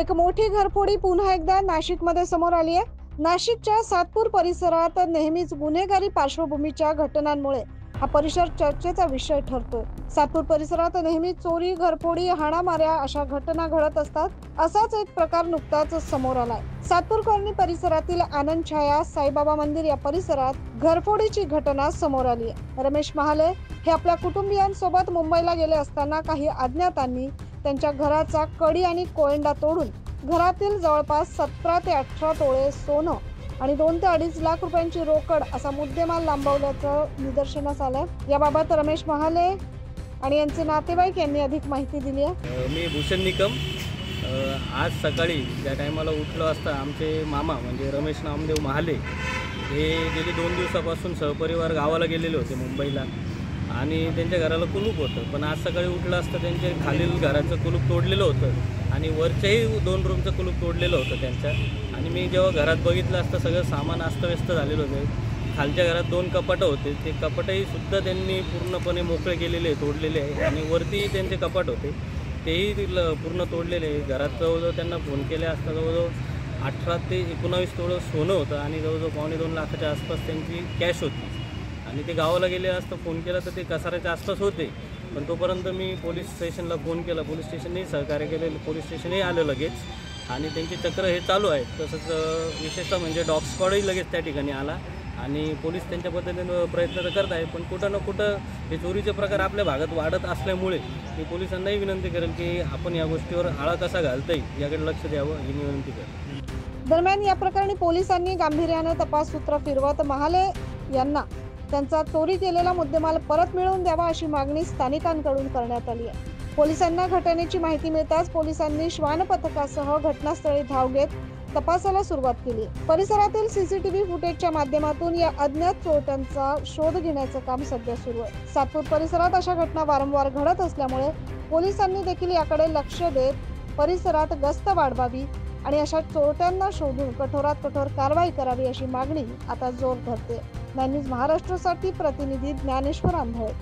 एक मोठी घरफोडी पुन्हा एकदा नाशिकमध्ये समोर आली आहे। नाशिकच्या सातपूर परिसरात नेहमीच गुन्हेगारी पार्श्वभूमीच्या घटनांमुळे हा परिसर चर्चेचा विषय ठरतोय। सातपूर परिसरात नेहमी चोरी, घरफोडी, हाणामाऱ्या अशा घटना घडत असतात। असाच एक प्रकार नुकताच समोर आलाय। सातपूर कॉलनी परिसरातील आनंद छाया साईबाबा मंदिर या परिसरात घरफोडीची घटना समोर आली आहे। रमेश महाले हे आपल्या कुटुंबियांसोबत मुंबईला गेले असताना काही अज्ञातांनी त्यांच्या घराचा कडी आणि कोयंडा तोडून घरातील जवळपास 17 ते 18 तोळे सोनं आणि 2 ते 2.5 लाख रुपयांची रोकड असा मुद्देमाल लांबवल्याचं निदर्शनास आलंय। याबाबत रमेश महाले आणि यांचे नातेवाईक यांनी अधिक माहिती दिली आहे। मी भूषण निकम आज सकाळी ज्या टायमाला उठलो असता आमचे मामा म्हणजे रमेश नामदेव महाले हे गेली 2 दिवसापासून सहपरिवार गावाला गेलेले होते मुंबईला आणि त्यांच्या घराला कुलूप होतं। पण आज सकाळी उठलं असतं त्यांचे खालील घराचं कुलूप तोडलेलं होतं आणि वरच्याही 2 रूमचं कुलूप तोडलेलं होतं त्यांच्या। आणि मी जेव्हा घरात बघितलं असतं सगळं सामान अस्तव्यस्त झालेलं होतं। खालच्या घरात 2 कपाटं होते, ते कपाटही सुद्धा त्यांनी पूर्णपणे मोकळे केलेले तोडलेले आहे आणि वरती त्यांचे कपाट होते तेही पूर्ण तोडलेले आहे। घरात जवळजवळ त्यांना फोन केले असता जवळजवळ 18 ते 19 तोळं सोनं होतं आणि जवळजवळ 2.25 लाखाच्या आसपास त्यांची कॅश होती आणि ते गावाला गेले असतं फोन केला तर ते कसाऱ्याच्या आसपास होते। पण तोपर्यंत मी पोलीस स्टेशनला फोन केला, पोलीस स्टेशननेही सहकार्य केले, पोलीस स्टेशनही आलं लगेच आणि त्यांची चक्र हे चालू आहे। तसंच विशेषतः म्हणजे डॉग स्क्वॉडही लगेच त्या ठिकाणी आला आणि पोलीस त्यांच्या पद्धतीनं प्रयत्न तर करत आहे। पण कुठं ना कुठं हे चोरीचे प्रकार आपल्या भागात वाढत असल्यामुळे मी पोलिसांनाही विनंती करेन की आपण या गोष्टीवर आळा कसा घालता येईल याकडे लक्ष द्यावं ही विनंती करेन। दरम्यान या प्रकरणी पोलिसांनी गांभीर्याने तपास सूत्र फिरवत महाले यांना त्यांचा चोरी केलेला मुद्देमाल परत मिळवून द्यावा अशी मागणी स्थानिकांकडून करण्यात आली आहे। पोलिसांना घटनेची माहिती मिळताच पोलिसांनी श्वान पथकासह घटनास्थळी धाव घेत तपासाला सुरुवात केली। परिसरातील सीसीटीव्ही फुटेजच्या माध्यमातून या अज्ञात चोरट्यांचा शोध घेण्याचं काम सध्या सुरू आहे। सातपूर परिसरात अशा घटना वारंवार घडत असल्यामुळे पोलिसांनी देखील याकडे लक्ष देत परिसरात गस्त वाढवावी आणि अशा चोरट्यांना शोधून कठोरात कठोर कारवाई करावी अशी मागणी आता जोर धरते। न्यूज महाराष्ट्रासाठी प्रतिनिधी ज्ञानेश्वर आंधळे।